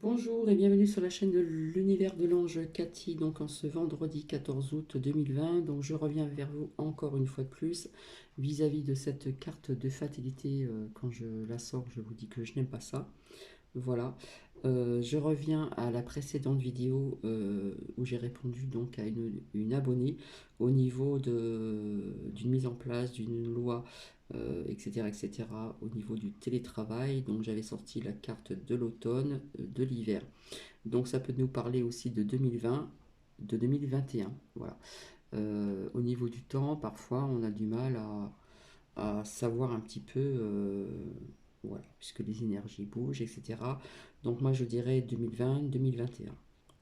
Bonjour et bienvenue sur la chaîne de l'univers de l'ange Cathy, donc en ce vendredi 14 août 2020. Donc je reviens vers vous encore une fois de plus vis-à-vis de cette carte de fatalité. Quand je la sors, je vous dis que je n'aime pas ça. Voilà. Je reviens à la précédente vidéo où j'ai répondu donc à une abonnée au niveau d'une mise en place d'une loi, etc., etc., au niveau du télétravail. Donc j'avais sorti la carte de l'automne, de l'hiver. Donc ça peut nous parler aussi de 2020, de 2021. Voilà. Au niveau du temps, parfois on a du mal à savoir un petit peu, voilà, puisque les énergies bougent, etc. Donc moi je dirais 2020, 2021.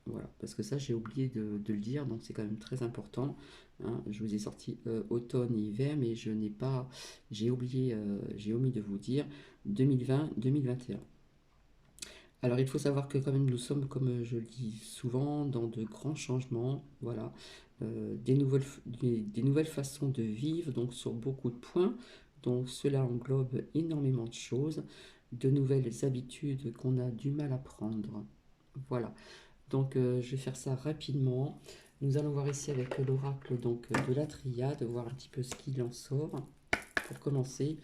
Voilà, parce que ça j'ai oublié de le dire, donc c'est quand même très important, hein. Je vous ai sorti automne et hiver, mais je n'ai pas, j'ai oublié, j'ai omis de vous dire 2020, 2021. Alors il faut savoir que quand même nous sommes, comme je le dis souvent, dans de grands changements, voilà. Des nouvelles façons de vivre, donc sur beaucoup de points. Donc cela englobe énormément de choses, de nouvelles habitudes qu'on a du mal à prendre. Voilà. Donc je vais faire ça rapidement. Nous allons voir ici avec l'oracle donc de la triade, voir un petit peu ce qu'il en sort. Pour commencer,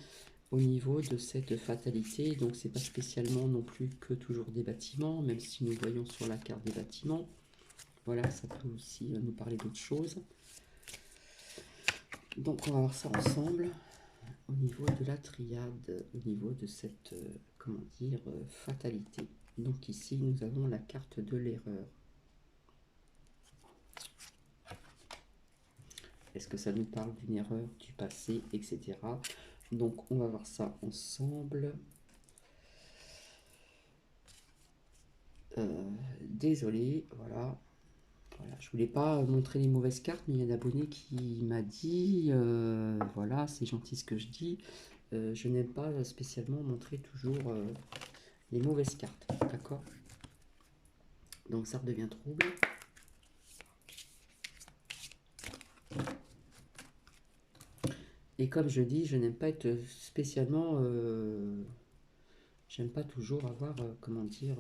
au niveau de cette fatalité, donc c'est pas spécialement non plus que toujours des bâtiments, même si nous voyons sur la carte des bâtiments. Voilà, ça peut aussi nous parler d'autres choses. Donc on va voir ça ensemble au niveau de la triade, au niveau de cette, comment dire, fatalité. Donc ici nous avons la carte de l'erreur. Est-ce que ça nous parle d'une erreur du passé, etc. Donc on va voir ça ensemble. Désolé, voilà. Voilà, je voulais pas montrer les mauvaises cartes, mais il y a un abonné qui m'a dit, voilà, c'est gentil ce que je dis, je n'aime pas spécialement montrer toujours les mauvaises cartes, d'accord? Donc ça redevient trouble. Et comme je dis, je n'aime pas être spécialement, j'aime pas toujours avoir, comment dire,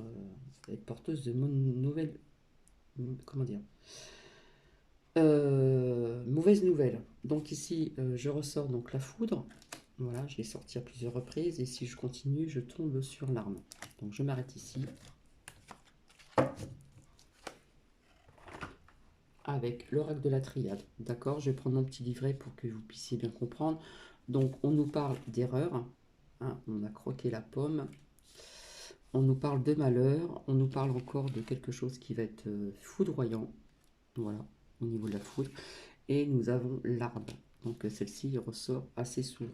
être porteuse de nouvelles, comment dire, mauvaise nouvelle. Donc ici, je ressors donc la foudre. Voilà, je l'ai sorti à plusieurs reprises et si je continue, je tombe sur l'arme. Donc je m'arrête ici avec l'oracle de la triade. D'accord, je vais prendre mon petit livret pour que vous puissiez bien comprendre. Donc on nous parle d'erreur, hein, on a croqué la pomme. On nous parle de malheur, on nous parle encore de quelque chose qui va être foudroyant. Voilà, au niveau de la foudre. Et nous avons l'arbre. Donc celle-ci ressort assez souvent.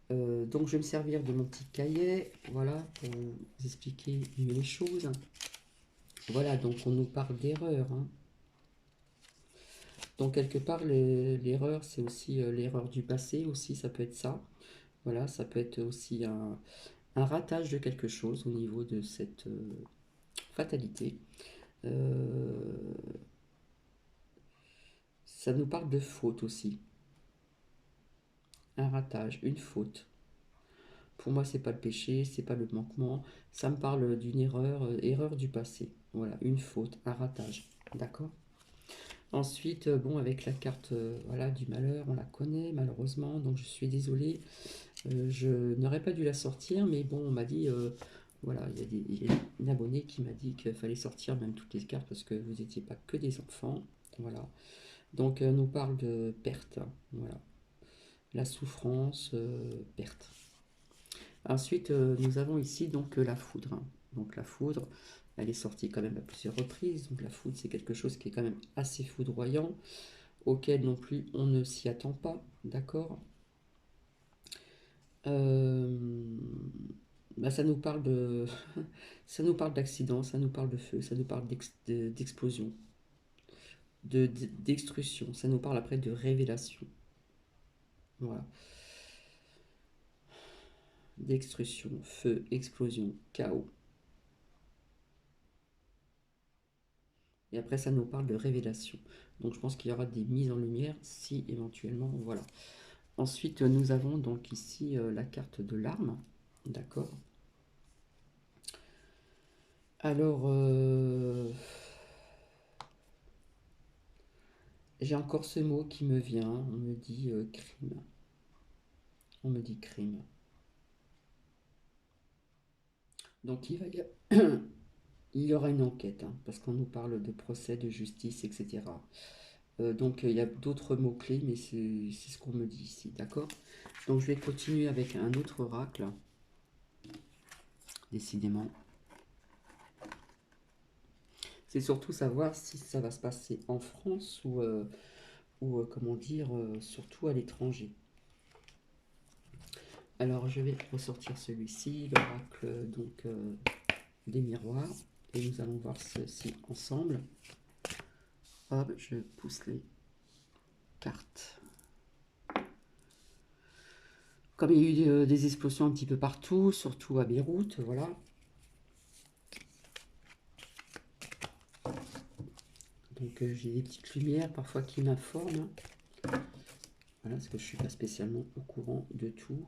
Donc je vais me servir de mon petit cahier, voilà, pour vous expliquer mieux les choses. Voilà, donc on nous parle d'erreur, hein. Donc quelque part, l'erreur, c'est aussi l'erreur du passé, aussi, ça peut être ça. Voilà, ça peut être aussi un ratage de quelque chose au niveau de cette fatalité. Euh, Ça nous parle de faute aussi. Un ratage, une faute. Pour moi, c'est pas le péché, c'est pas le manquement. Ça me parle d'une erreur, erreur du passé. Voilà, une faute, un ratage. D'accord? Ensuite, bon, avec la carte voilà, du malheur, on la connaît malheureusement, donc je suis désolée. Je n'aurais pas dû la sortir, mais bon, on m'a dit, voilà, il y a une abonnée qui m'a dit qu'il fallait sortir même toutes les cartes parce que vous n'étiez pas que des enfants. Voilà. Donc, on nous parle de perte. Voilà. La souffrance, perte. Ensuite, nous avons ici donc la foudre, hein. Donc la foudre, elle est sortie quand même à plusieurs reprises. Donc la foudre, c'est quelque chose qui est quand même assez foudroyant, auquel non plus on ne s'y attend pas, d'accord. Euh, Bah, ça nous parle de, ça nous parle d'accident, ça nous parle de feu, ça nous parle d'explosion, d'extrusion, ça nous parle après de révélation, voilà, d'extrusion, feu, explosion, chaos. Et après, ça nous parle de révélation. Donc, je pense qu'il y aura des mises en lumière si éventuellement, voilà. Ensuite, nous avons donc ici la carte de l'arme, d'accord. Alors, j'ai encore ce mot qui me vient. On me dit crime. On me dit crime. Donc, il y aura une enquête, hein, parce qu'on nous parle de procès, de justice, etc. Donc, il y a d'autres mots-clés, mais c'est ce qu'on me dit ici, d'accord? Donc, je vais continuer avec un autre oracle, décidément. C'est surtout savoir si ça va se passer en France ou comment dire, surtout à l'étranger. Alors, je vais ressortir celui-ci, l'oracle donc des miroirs, et nous allons voir ceci ensemble. Hop, je pousse les cartes. Comme il y a eu des explosions un petit peu partout, surtout à Beyrouth, voilà. Donc j'ai des petites lumières parfois qui m'informent. Voilà, parce que je ne suis pas spécialement au courant de tout.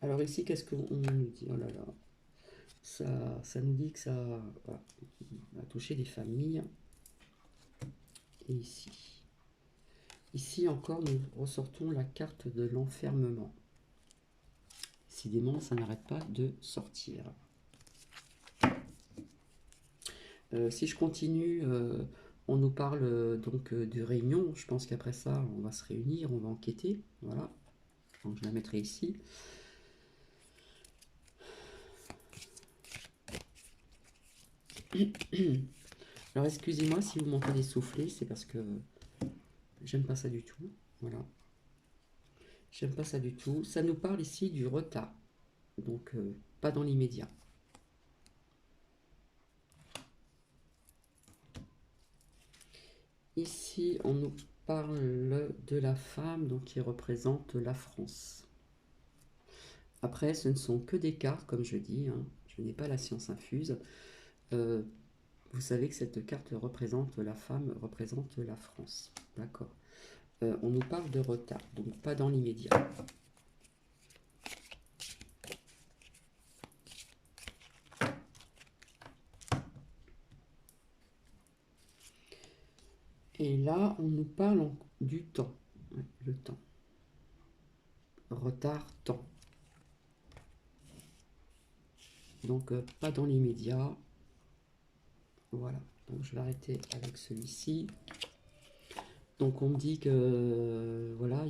Alors ici, qu'est-ce qu'on nous dit? Oh là là, ça nous dit que ça va toucher des familles. Et ici encore, nous ressortons la carte de l'enfermement. Décidément, ça n'arrête pas de sortir. Si je continue, on nous parle donc de réunion. Je pense qu'après ça, on va se réunir, on va enquêter. Voilà. Donc je la mettrai ici. Alors excusez-moi si vous m'entendez souffler, c'est parce que j'aime pas ça du tout. Voilà. J'aime pas ça du tout. Ça nous parle ici du retard. Donc pas dans l'immédiat. Ici, on nous parle de la femme donc, qui représente la France. Après, ce ne sont que des cartes, comme je dis. Hein. Je n'ai pas la science infuse. Vous savez que cette carte représente la femme, représente la France. D'accord. On nous parle de retard, donc pas dans l'immédiat. Et là, on nous parle du temps. Ouais, le temps. Retard, temps. Donc, pas dans l'immédiat. Voilà. Donc, je vais arrêter avec celui-ci. Donc, on me dit que, voilà,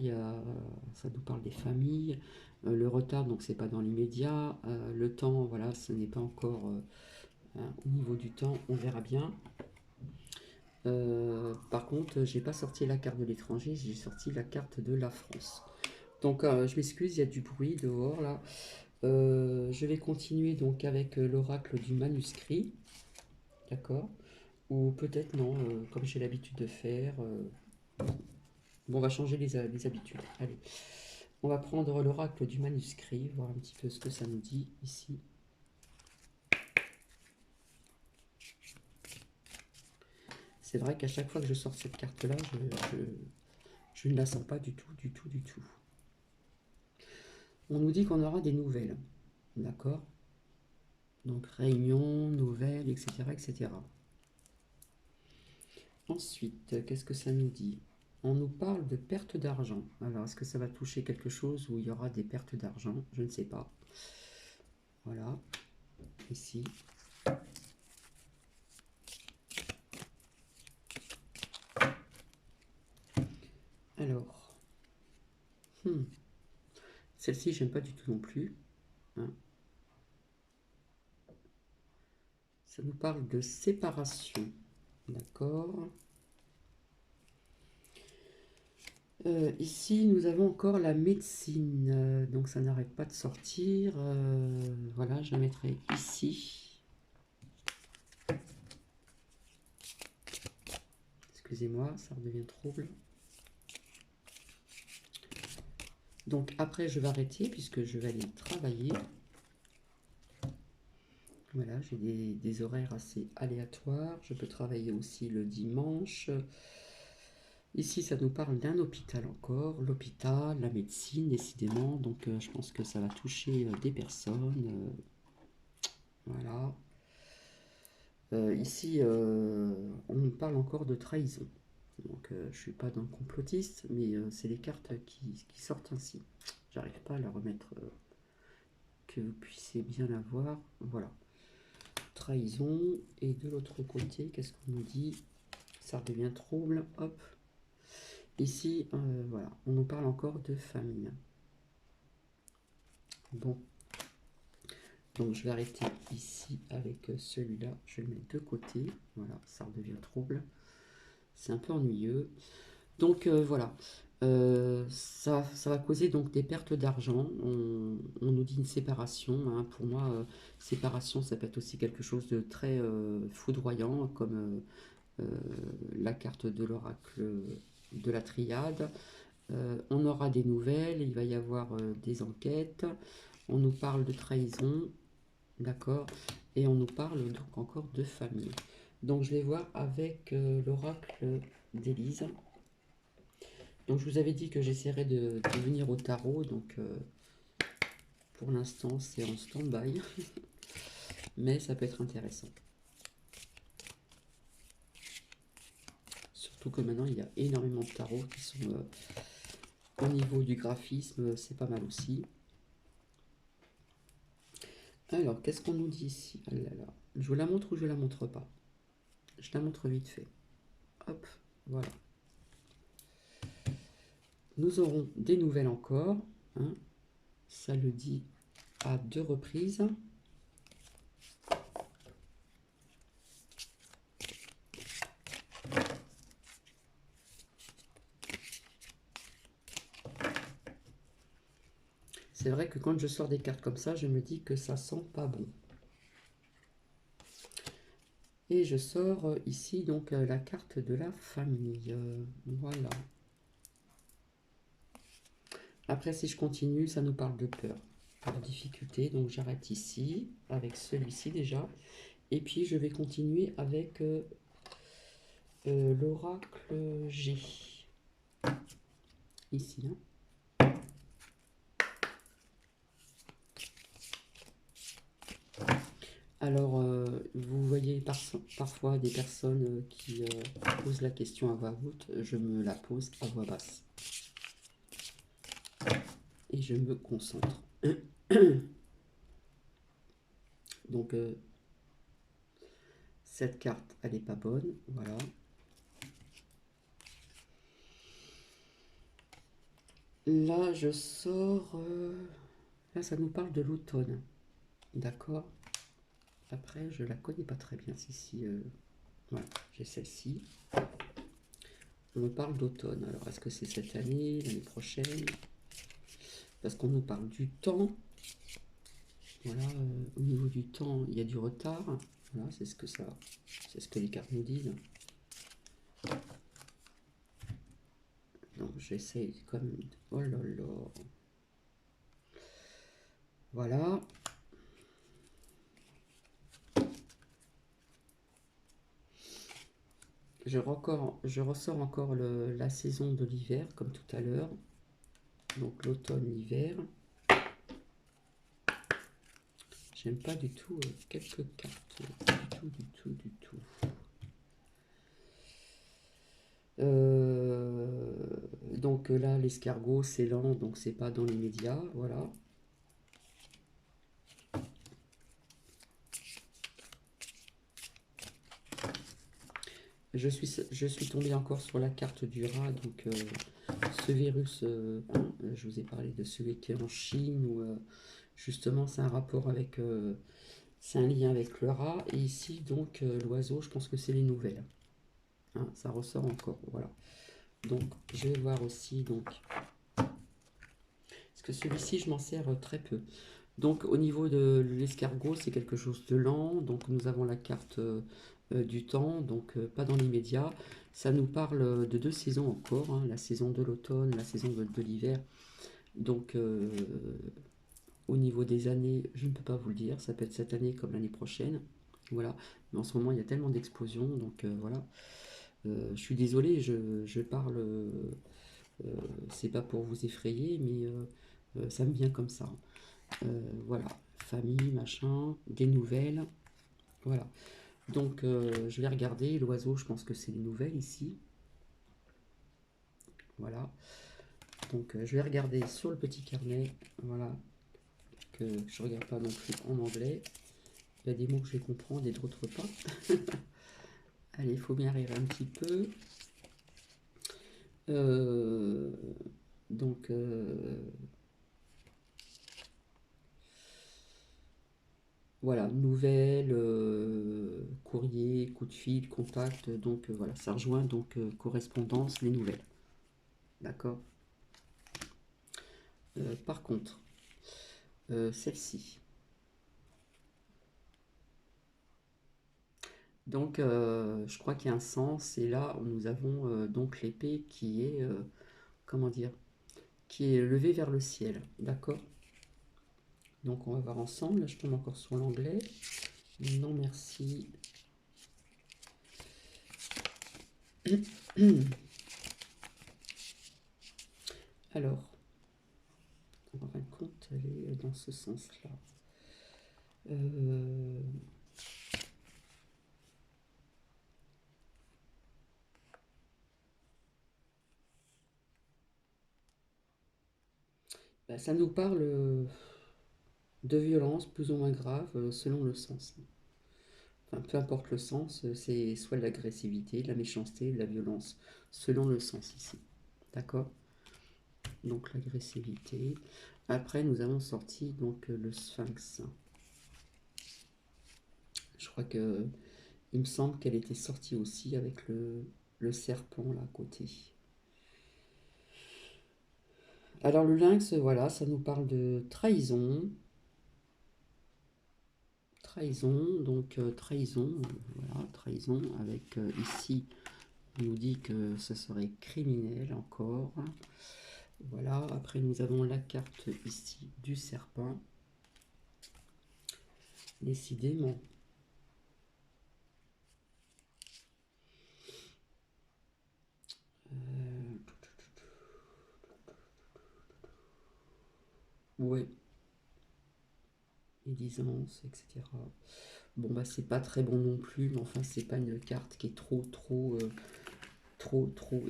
ça nous parle des familles. Le retard, donc, c'est pas dans l'immédiat. Le temps, voilà, ce n'est pas encore au niveau du temps. On verra bien. Par contre, j'ai pas sorti la carte de l'étranger, j'ai sorti la carte de la France. Donc, je m'excuse, il y a du bruit dehors là. Je vais continuer donc avec l'oracle du manuscrit, d'accord? Ou peut-être non, comme j'ai l'habitude de faire. Bon, on va changer les habitudes. Allez, on va prendre l'oracle du manuscrit, voir un petit peu ce que ça nous dit ici. C'est vrai qu'à chaque fois que je sors cette carte-là, je ne la sens pas du tout, du tout, du tout. On nous dit qu'on aura des nouvelles, d'accord? Donc réunion, nouvelles, etc., etc. Ensuite, qu'est-ce que ça nous dit? On nous parle de perte d'argent. Alors, est-ce que ça va toucher quelque chose où il y aura des pertes d'argent? Je ne sais pas. Voilà, ici. Alors, celle-ci, j'aime pas du tout non plus. Hein. Ça nous parle de séparation. D'accord. Ici, nous avons encore la médecine. Donc, ça n'arrête pas de sortir. Voilà, je la mettrai ici. Excusez-moi, ça redevient trouble. Donc, après, je vais arrêter puisque je vais aller travailler. Voilà, j'ai des horaires assez aléatoires. Je peux travailler aussi le dimanche. Ici, ça nous parle d'un hôpital encore. L'hôpital, la médecine, décidément. Donc, je pense que ça va toucher des personnes. Voilà. Ici, on me parle encore de trahison. Donc, je ne suis pas d'un complotiste, mais c'est les cartes qui sortent ainsi. J'arrive pas à la remettre, que vous puissiez bien la voir. Voilà. Trahison. Et de l'autre côté, qu'est-ce qu'on nous dit? Ça redevient trouble. Hop. Ici, voilà. On nous parle encore de famille. Bon. Donc, je vais arrêter ici avec celui-là. Je le mets de côté. Voilà. Ça redevient trouble. C'est un peu ennuyeux. Donc voilà, ça va causer donc des pertes d'argent. On nous dit une séparation, hein. Pour moi, séparation, ça peut être aussi quelque chose de très foudroyant, comme la carte de l'oracle de la triade. On aura des nouvelles, il va y avoir des enquêtes. On nous parle de trahison, d'accord, et on nous parle donc encore de famille. Donc je vais voir avec l'oracle d'Élise. Donc je vous avais dit que j'essaierais de venir au tarot, donc pour l'instant c'est en stand-by, mais ça peut être intéressant. Surtout que maintenant il y a énormément de tarots qui sont au niveau du graphisme, c'est pas mal aussi. Alors qu'est-ce qu'on nous dit ici? Ah là là. Je vous la montre ou je la montre pas? Je la montre vite fait. Hop, voilà. Nous aurons des nouvelles encore, hein. Ça le dit à 2 reprises. C'est vrai que quand je sors des cartes comme ça, je me dis que ça sent pas bon. Et je sors ici donc la carte de la famille. Voilà. Après, si je continue, ça nous parle de peur, de difficulté. Donc j'arrête ici, avec celui-ci déjà. Et puis je vais continuer avec l'oracle G. Ici. Hein. Alors, vous voyez parfois des personnes qui posent la question à voix haute. Je me la pose à voix basse. Et je me concentre. Donc, cette carte, elle n'est pas bonne. Voilà. Là, je sors... là, ça nous parle de l'automne. D'accord. Après, je la connais pas très bien. Si, voilà, j'ai celle-ci. On me parle d'automne. Alors, est-ce que c'est cette année, l'année prochaine? Parce qu'on nous parle du temps. Voilà, au niveau du temps, il y a du retard. Voilà, c'est ce que les cartes nous disent. Donc, j'essaye comme... Oh là là. Voilà. Je ressors encore la saison de l'hiver, comme tout à l'heure. Donc l'automne, l'hiver. J'aime pas du tout quelques cartes. Du tout. Donc là, l'escargot, c'est lent, donc c'est pas dans les médias. Voilà. Je suis tombé encore sur la carte du rat, donc ce virus, hein, je vous ai parlé de celui qui est en Chine, où justement c'est un rapport avec, c'est un lien avec le rat, et ici donc l'oiseau, je pense que c'est les nouvelles, hein, ça ressort encore, voilà. Donc je vais voir aussi, donc, parce que celui-ci je m'en sers très peu. Donc au niveau de l'escargot, c'est quelque chose de lent. Donc nous avons la carte du temps, donc pas dans l'immédiat. Ça nous parle de 2 saisons encore, hein, la saison de l'automne, la saison de l'hiver. Donc au niveau des années, je ne peux pas vous le dire. Ça peut être cette année comme l'année prochaine. Voilà. Mais en ce moment, il y a tellement d'explosions. Donc voilà. Je suis désolé, je parle... c'est pas pour vous effrayer, mais ça me vient comme ça. Voilà, famille, machin, des nouvelles, voilà. Donc, je vais regarder l'oiseau, je pense que c'est une nouvelle ici. Voilà. Donc, je vais regarder sur le petit carnet, voilà, que je ne regarde pas non plus en anglais. Il y a des mots que je vais comprendre et d'autres pas. Allez, il faut bien rire un petit peu. Euh, donc, voilà, nouvelles, courrier, coup de fil, contact. Donc, voilà, ça rejoint donc correspondance, les nouvelles. D'accord. Par contre, celle-ci. Donc, je crois qu'il y a un sens. Et là, nous avons donc l'épée qui est, comment dire, qui est levée vers le ciel. D'accord. Donc, on va voir ensemble. Là, je tombe encore sur l'anglais. Non, merci. Alors, en fin de compte, elle est dans ce sens-là. Euh, bah, ça nous parle de violence plus ou moins grave selon le sens. Enfin, peu importe le sens, c'est soit de l'agressivité, de la méchanceté, de la violence, selon le sens ici. D'accord. Donc l'agressivité. Après, nous avons sorti donc le sphinx. Je crois que il me semble qu'elle était sortie aussi avec le serpent là à côté. Alors le lynx, voilà, ça nous parle de trahison. Trahison, donc trahison, voilà, trahison avec ici, on nous dit que ce serait criminel encore. Voilà, après nous avons la carte ici du serpent. Décidément. Ouais, médisance, etc. Bon bah c'est pas très bon non plus, mais enfin c'est pas une carte qui est trop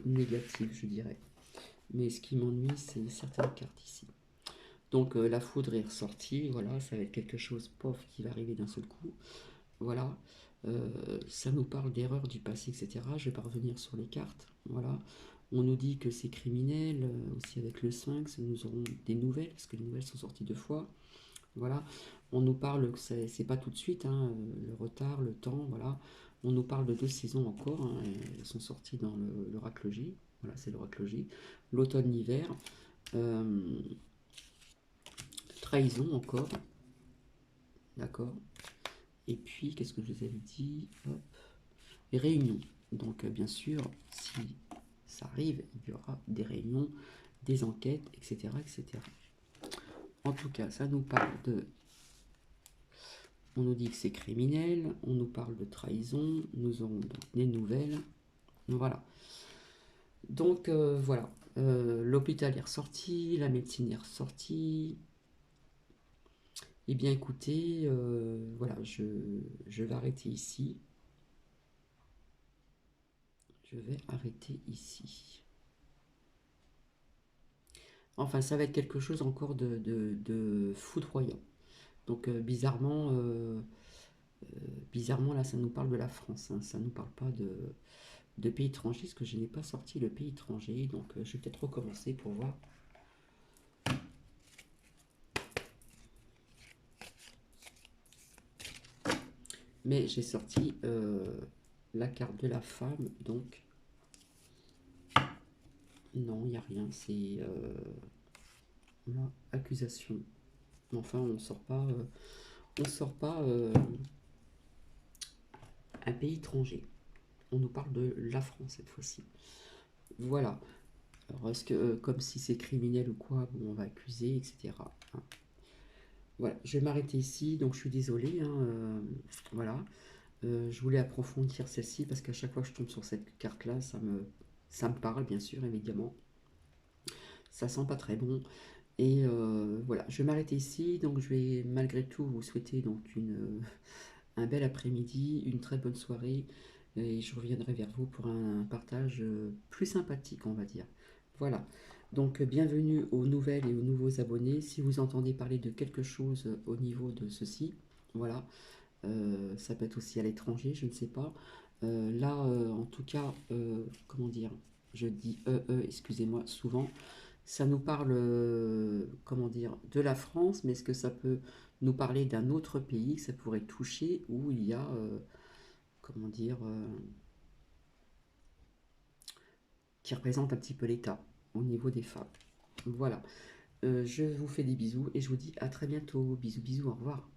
négative, je dirais. Mais ce qui m'ennuie, c'est certaines cartes ici. Donc la foudre est ressortie, voilà, ça va être quelque chose, pof, qui va arriver d'un seul coup. Voilà, ça nous parle d'erreurs du passé, etc. Je vais pas revenir sur les cartes, voilà. On nous dit que c'est criminel, aussi avec le sphinx, nous aurons des nouvelles, parce que les nouvelles sont sorties 2 fois. Voilà, on nous parle que c'est pas tout de suite, hein, le retard, le temps, voilà. On nous parle de 2 saisons encore, hein, elles sont sorties dans l'oracle J, voilà, c'est l'oracle J. L'automne-hiver, euh, trahison encore, d'accord. Et puis, qu'est-ce que je vous avais dit? Hop. Les réunions. Donc, bien sûr, si ça arrive, il y aura des réunions, des enquêtes, etc., etc. En tout cas, ça nous parle de... On nous dit que c'est criminel, on nous parle de trahison, nous aurons donc des nouvelles. Voilà. Donc, voilà. L'hôpital est ressorti, la médecine est ressortie. Eh bien, écoutez, voilà, je vais arrêter ici. Je vais arrêter ici. Enfin, ça va être quelque chose encore de foudroyant. Donc, bizarrement, là, ça nous parle de la France. Hein, ça ne nous parle pas de pays étrangers, parce que je n'ai pas sorti le pays étranger. Donc, je vais peut-être recommencer pour voir. Mais j'ai sorti la carte de la femme, donc non, il n'y a rien. C'est accusation. Enfin, on sort pas un pays étranger. On nous parle de la France cette fois-ci. Voilà. Alors, est-ce que, comme si c'est criminel ou quoi, bon, on va accuser, etc. Hein. Voilà, je vais m'arrêter ici, donc je suis désolée. Hein, voilà. Je voulais approfondir celle-ci parce qu'à chaque fois que je tombe sur cette carte-là, ça me parle, bien sûr, évidemment. Ça sent pas très bon. Et voilà, je vais m'arrêter ici. Donc, je vais malgré tout vous souhaiter donc un bel après-midi, une très bonne soirée, et je reviendrai vers vous pour un partage plus sympathique, on va dire. Voilà. Donc, bienvenue aux nouvelles et aux nouveaux abonnés. Si vous entendez parler de quelque chose au niveau de ceci, voilà, ça peut être aussi à l'étranger, je ne sais pas. Là, en tout cas, comment dire, je dis excusez-moi, souvent, ça nous parle, comment dire, de la France, mais est-ce que ça peut nous parler d'un autre pays que ça pourrait toucher où il y a, comment dire, qui représente un petit peu l'État au niveau des femmes. Voilà. Je vous fais des bisous et je vous dis à très bientôt. Bisous, bisous, au revoir.